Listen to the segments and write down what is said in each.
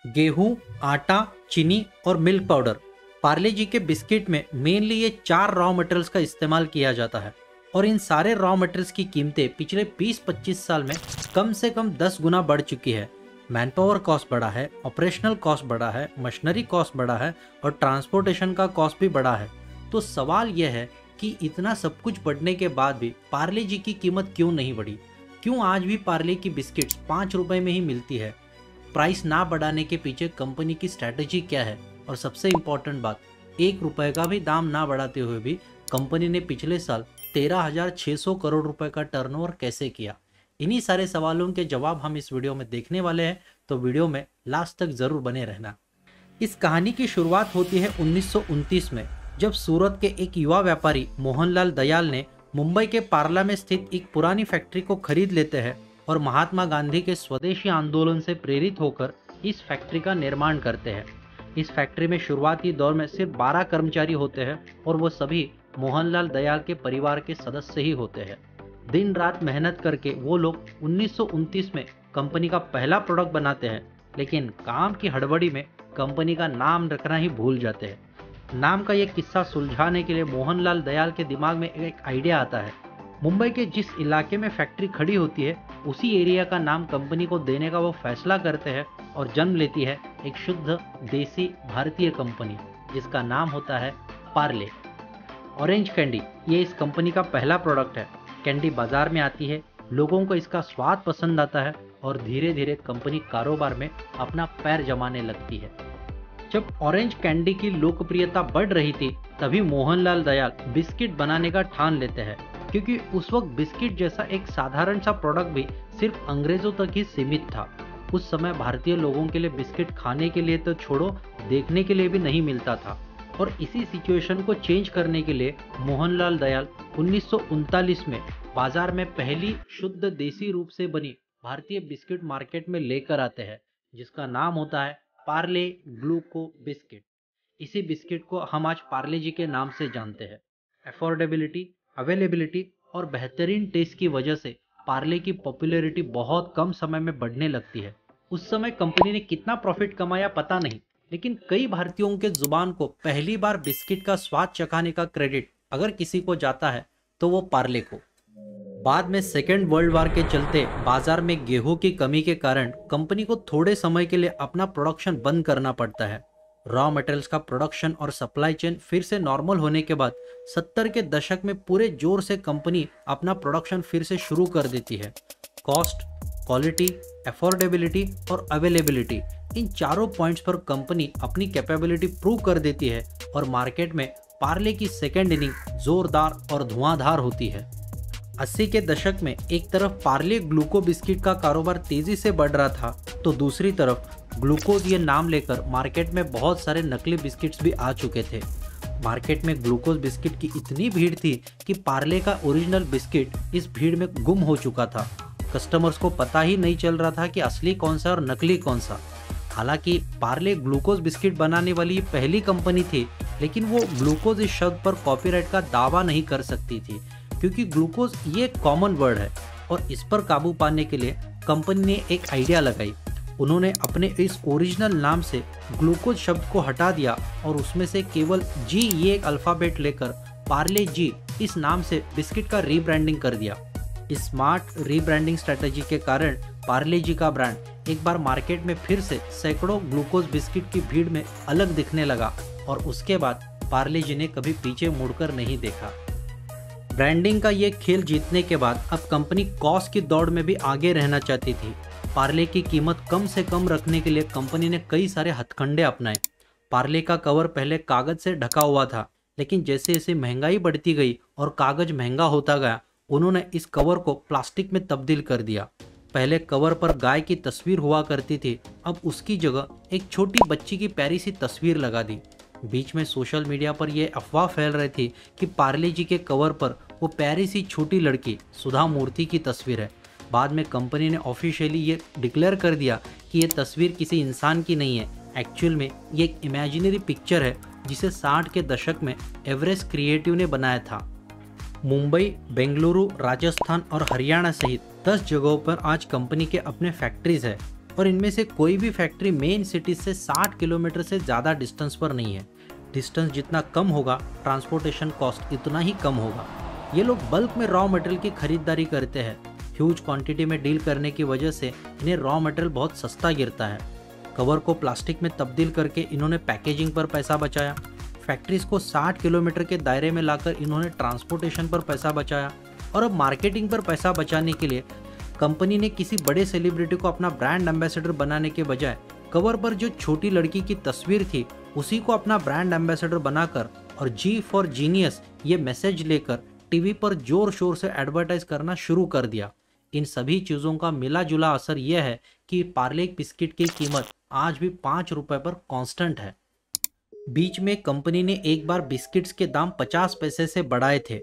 गेहूं, आटा, चीनी और मिल्क पाउडर। पार्ले जी के बिस्किट में मेनली ये 4 रॉ मटेरियल्स का इस्तेमाल किया जाता है और इन सारे रॉ मटेरियल्स की कीमतें पिछले 20-25 साल में कम से कम 10 गुना बढ़ चुकी है। मैन पावर कॉस्ट बढ़ा है, ऑपरेशनल कॉस्ट बढ़ा है, मशीनरी कॉस्ट बढ़ा है और ट्रांसपोर्टेशन का कॉस्ट भी बढ़ा है। तो सवाल यह है कि इतना सब कुछ बढ़ने के बाद भी पार्ले जी की कीमत क्यों नहीं बढ़ी? क्यों आज भी पार्ले की बिस्किट्स 5 रुपए में ही मिलती है? प्राइस ना बढ़ाने के पीछे कंपनी की स्ट्रैटेजी क्या है? और सबसे इम्पोर्टेंट बात, 1 रुपए का भी दाम ना बढ़ाते हुए भी कंपनी ने पिछले साल 13,600 करोड़ रुपए का टर्नओवर कैसे किया? इन्हीं सारे सवालों के जवाब हम इस वीडियो में देखने वाले हैं, तो वीडियो में लास्ट तक जरूर बने रहना। इस कहानी की शुरुआत होती है 1929 में, जब सूरत के एक युवा व्यापारी मोहनलाल दयाल ने मुंबई के पार्ला में स्थित एक पुरानी फैक्ट्री को खरीद लेते हैं और महात्मा गांधी के स्वदेशी आंदोलन से प्रेरित होकर इस फैक्ट्री का निर्माण करते हैं। इस फैक्ट्री में शुरुआती दौर में सिर्फ 12 कर्मचारी होते हैं और वो सभी मोहनलाल दयाल के परिवार के सदस्य ही होते हैं। दिन रात मेहनत करके वो लोग 1929 में कंपनी का पहला प्रोडक्ट बनाते हैं, लेकिन काम की हड़बड़ी में कंपनी का नाम रखना ही भूल जाते हैं। नाम का ये किस्सा सुलझाने के लिए मोहनलाल दयाल के दिमाग में एक आइडिया आता है। मुंबई के जिस इलाके में फैक्ट्री खड़ी होती है उसी एरिया का नाम कंपनी को देने का वो फैसला करते हैं और जन्म लेती है एक शुद्ध देसी भारतीय कंपनी, जिसका नाम होता है पार्ले। ऑरेंज कैंडी ये इस कंपनी का पहला प्रोडक्ट है। कैंडी बाजार में आती है, लोगों को इसका स्वाद पसंद आता है और धीरे धीरे कंपनी कारोबार में अपना पैर जमाने लगती है। जब ऑरेंज कैंडी की लोकप्रियता बढ़ रही थी तभी मोहनलाल दयाल बिस्किट बनाने का ठान लेते हैं, क्योंकि उस वक्त बिस्किट जैसा एक साधारण सा प्रोडक्ट भी सिर्फ अंग्रेजों तक ही सीमित था। उस समय भारतीय लोगों के लिए बिस्किट खाने के लिए तो छोड़ो, देखने के लिए भी नहीं मिलता था। और इसी सिचुएशन को चेंज करने के लिए मोहनलाल दयाल 1939 में बाजार में पहली शुद्ध देसी रूप से बनी भारतीय बिस्किट मार्केट में लेकर आते हैं, जिसका नाम होता है पार्ले ग्लूको बिस्किट। इसी बिस्किट को हम आज पार्ले जी के नाम से जानते हैं। अफोर्डेबिलिटी, अवेलेबिलिटी और बेहतरीन टेस्ट की वजह से पार्ले की पॉपुलैरिटी बहुत कम समय में बढ़ने लगती है। उस समय कंपनी ने कितना प्रॉफिट कमाया पता नहीं, लेकिन कई भारतीयों के जुबान को पहली बार बिस्किट का स्वाद चखाने का क्रेडिट अगर किसी को जाता है तो वो पार्ले को। बाद में सेकेंड वर्ल्ड वॉर के चलते बाजार में गेहूं की कमी के कारण कंपनी को थोड़े समय के लिए अपना प्रोडक्शन बंद करना पड़ता है। रॉ मटेरियल्स का प्रोडक्शन और सप्लाई चेन फिर से नॉर्मल होने के बाद 70 के दशक में पूरे जोर से कंपनी अपना प्रोडक्शन फिर से शुरू कर देती है। कॉस्ट, क्वालिटी, अफोर्डेबिलिटी और अवेलेबिलिटी, इन चारों पॉइंट्स पर कंपनी अपनी कैपेबिलिटी प्रूव कर देती है और मार्केट में पार्ले की सेकेंड इनिंग जोरदार और धुआंधार होती है। 80 के दशक में एक तरफ पार्ले ग्लूको बिस्किट का कारोबार तेजी से बढ़ रहा था, तो दूसरी तरफ ग्लूकोज ये नाम लेकर मार्केट में बहुत सारे नकली बिस्किट्स भी आ चुके थे। मार्केट में ग्लूकोज बिस्किट की इतनी भीड़ थी कि पार्ले का ओरिजिनल बिस्किट इस भीड़ में गुम हो चुका था। कस्टमर्स को पता ही नहीं चल रहा था कि असली कौन सा और नकली कौन सा। हालांकि पार्ले ग्लूकोज बिस्किट बनाने वाली पहली कंपनी थी, लेकिन वो ग्लूकोज इस शब्द पर कॉपीराइट का दावा नहीं कर सकती थी, क्योंकि ग्लूकोज ये कॉमन वर्ड है। और इस पर काबू पाने के लिए कंपनी ने एक आइडिया लगाई। उन्होंने अपने इस ओरिजिनल नाम से ग्लूकोज शब्द को हटा दिया और उसमें से केवल जी ये एक अल्फ़ाबेट लेकर पार्ले जी इस नाम से बिस्किट का रीब्रांडिंग कर दिया। इस स्मार्ट रीब्रांडिंग स्ट्रेटजी के कारण पार्ले जी का ब्रांड एक बार मार्केट में फिर से सैकड़ों ग्लूकोज बिस्किट की भीड़ में अलग दिखने लगा और उसके बाद पार्ले जी ने कभी पीछे मुड़कर नहीं देखा। ब्रांडिंग का ये खेल जीतने के बाद अब कंपनी कॉस्ट की दौड़ में भी आगे रहना चाहती थी। पार्ले की कीमत कम से कम रखने के लिए कंपनी ने कई सारे हथकंडे अपनाए। पार्ले का कवर पहले कागज से ढका हुआ था, लेकिन जैसे जैसे महंगाई बढ़ती गई और कागज महंगा होता गया, उन्होंने इस कवर को प्लास्टिक में तब्दील कर दिया। पहले कवर पर गाय की तस्वीर हुआ करती थी, अब उसकी जगह एक छोटी बच्ची की प्यारी सी तस्वीर लगा दी। बीच में सोशल मीडिया पर यह अफवाह फैल रही थी कि पार्ले जी के कवर पर वो प्यारी सी छोटी लड़की सुधा मूर्ति की तस्वीर है। बाद में कंपनी ने ऑफिशियली ये डिक्लेयर कर दिया कि ये तस्वीर किसी इंसान की नहीं है, एक्चुअल में ये एक इमेजिनरी पिक्चर है जिसे 60 के दशक में एवरेस्ट क्रिएटिव ने बनाया था। मुंबई, बेंगलुरु, राजस्थान और हरियाणा सहित 10 जगहों पर आज कंपनी के अपने फैक्ट्रीज है। और इनमें से कोई भी फैक्ट्री मेन सिटी से 60 किलोमीटर से ज़्यादा डिस्टेंस पर नहीं है। डिस्टेंस जितना कम होगा ट्रांसपोर्टेशन कॉस्ट इतना ही कम होगा। ये लोग बल्क में रॉ मटेरियल की खरीदारी करते हैं। ह्यूज क्वांटिटी में डील करने की वजह से इन्हें रॉ मटेरियल बहुत सस्ता गिरता है। कवर को प्लास्टिक में तब्दील करके इन्होंने पैकेजिंग पर पैसा बचाया। फैक्ट्रीज को 60 किलोमीटर के दायरे में लाकर इन्होंने ट्रांसपोर्टेशन पर पैसा बचाया। और अब मार्केटिंग पर पैसा बचाने के लिए कंपनी ने किसी बड़े सेलिब्रिटी को अपना ब्रांड एम्बेसडर बनाने के बजाय कवर पर जो छोटी लड़की की तस्वीर थी उसी को अपना ब्रांड एम्बेसडर बनाकर और जी फॉर जीनियस ये मैसेज लेकर टीवी पर जोर शोर से एडवर्टाइज करना शुरू कर दिया। इन सभी चीज़ों का मिला जुला असर यह है कि पार्ले बिस्किट की कीमत आज भी 5 रुपए पर कांस्टेंट है। बीच में कंपनी ने एक बार बिस्किट्स के दाम 50 पैसे से बढ़ाए थे।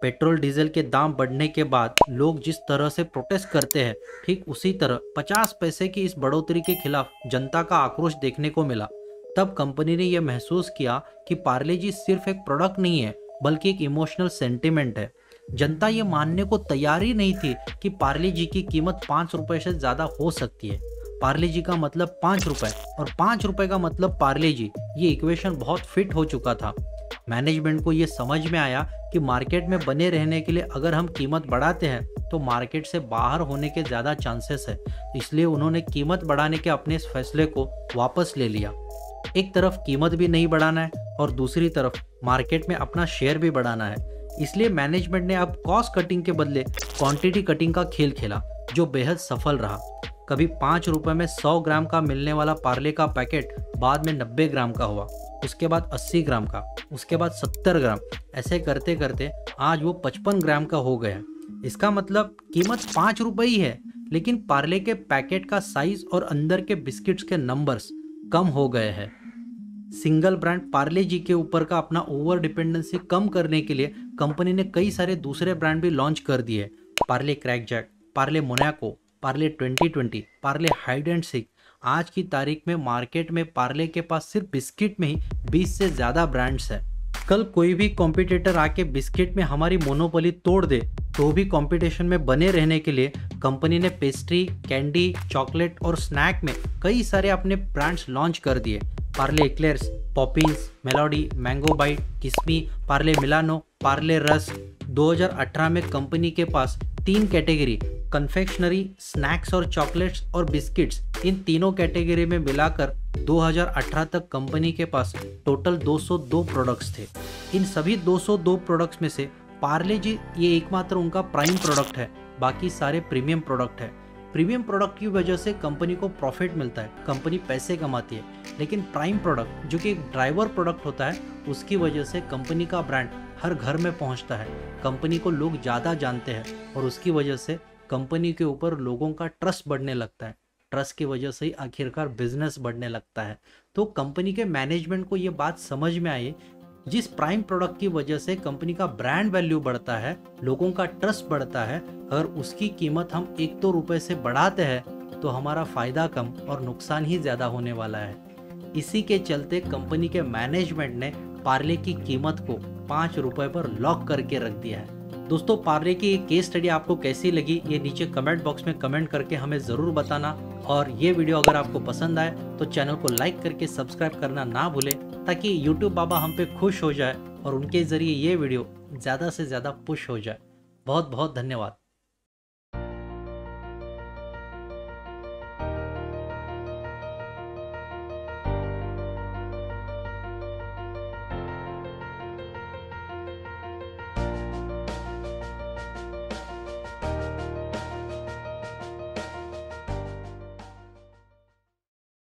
पेट्रोल डीजल के दाम बढ़ने के बाद लोग जिस तरह से प्रोटेस्ट करते हैं ठीक उसी तरह 50 पैसे की इस बढ़ोतरी के खिलाफ जनता का आक्रोश देखने को मिला। तब कंपनी ने यह महसूस किया कि पार्ले जी सिर्फ एक प्रोडक्ट नहीं है बल्कि एक इमोशनल सेंटिमेंट है। जनता ये मानने को तैयार ही नहीं थी कि पार्ले जी की कीमत 5 रुपए से ज़्यादा हो सकती है। पार्ले जी का मतलब 5 रुपए और 5 रुपए का मतलब पार्ले जी, ये इक्वेशन बहुत फिट हो चुका था। मैनेजमेंट को ये समझ में आया कि मार्केट में बने रहने के लिए अगर हम कीमत बढ़ाते हैं तो मार्केट से बाहर होने के ज़्यादा चांसेस है। इसलिए उन्होंने कीमत बढ़ाने के अपने इस फैसले को वापस ले लिया। एक तरफ कीमत भी नहीं बढ़ाना है और दूसरी तरफ मार्केट में अपना शेयर भी बढ़ाना है। इसलिए मैनेजमेंट ने अब कॉस्ट कटिंग के बदले क्वांटिटी कटिंग का खेल खेला, जो बेहद सफल रहा। कभी 5 रुपए में 100 ग्राम का मिलने वाला पार्ले का पैकेट बाद में 90 ग्राम का हुआ, उसके बाद 80 ग्राम का, उसके बाद 70 ग्राम। ऐसे करते करते आज वो 55 ग्राम का हो गया। इसका मतलब कीमत 5 रुपए ही है, लेकिन पार्ले के पैकेट का साइज और अंदर के बिस्किट्स के नंबर्स कम हो गए हैं। सिंगल ब्रांड पार्ले जी के ऊपर का अपना ओवर डिपेंडेंसी कम करने के लिए कंपनी ने कई सारे दूसरे ब्रांड भी लॉन्च कर दिए। Parle Krack Jack, Parle Monaco, Parle 2020, Parle Hide and Seek. आज की तारीख में मार्केट में पार्ले के पास सिर्फ बिस्किट में ही 20 से ज़्यादा ब्रांड्स हैं। कल कोई भी कॉम्पिटिटर आके बिस्किट में हमारी मोनोपोली तोड़ दे तो भी कंपटीशन में बने रहने के लिए कंपनी ने पेस्ट्री, कैंडी, चॉकलेट और स्नैक में कई सारे अपने ब्रांड्स लॉन्च कर दिए। Parle eclairs, Poppins, Melody, Mango Bite, Kismi, Parle Milano, Parle rusk. 2018 में कंपनी के पास 3 कैटेगरी कन्फेक्शनरी, स्नैक्स और चॉकलेट्स और बिस्किट्स, इन तीनों कैटेगरी में मिलाकर 2018 तक कंपनी के पास टोटल 202 प्रोडक्ट्स थे। इन सभी 202 प्रोडक्ट्स में से पार्ले जी ये एकमात्र उनका प्राइम प्रोडक्ट है, बाकी सारे प्रीमियम प्रोडक्ट है। प्रीमियम प्रोडक्ट की वजह से कंपनी को प्रॉफिट मिलता है, कंपनी पैसे कमाती है। लेकिन प्राइम प्रोडक्ट जो कि एक ड्राइवर प्रोडक्ट होता है, उसकी वजह से कंपनी का ब्रांड हर घर में पहुंचता है, कंपनी को लोग ज़्यादा जानते हैं और उसकी वजह से कंपनी के ऊपर लोगों का ट्रस्ट बढ़ने लगता है। ट्रस्ट की वजह से ही आखिरकार बिजनेस बढ़ने लगता है। तो कंपनी के मैनेजमेंट को ये बात समझ में आई, जिस प्राइम प्रोडक्ट की वजह से कंपनी का ब्रांड वैल्यू बढ़ता है, लोगों का ट्रस्ट बढ़ता है, अगर उसकी कीमत हम 1-2 रुपए से बढ़ाते हैं तो हमारा फायदा कम और नुकसान ही ज़्यादा होने वाला है। इसी के चलते कंपनी के मैनेजमेंट ने पार्ले की कीमत को 5 रुपए पर लॉक करके रख दिया है। दोस्तों, पार्ले की ये केस स्टडी आपको कैसी लगी ये नीचे कमेंट बॉक्स में कमेंट करके हमें ज़रूर बताना। और ये वीडियो अगर आपको पसंद आए तो चैनल को लाइक करके सब्सक्राइब करना ना भूलें, ताकि YouTube बाबा हम पे खुश हो जाए और उनके ज़रिए ये वीडियो ज़्यादा से ज़्यादा पुश हो जाए। बहुत बहुत धन्यवाद।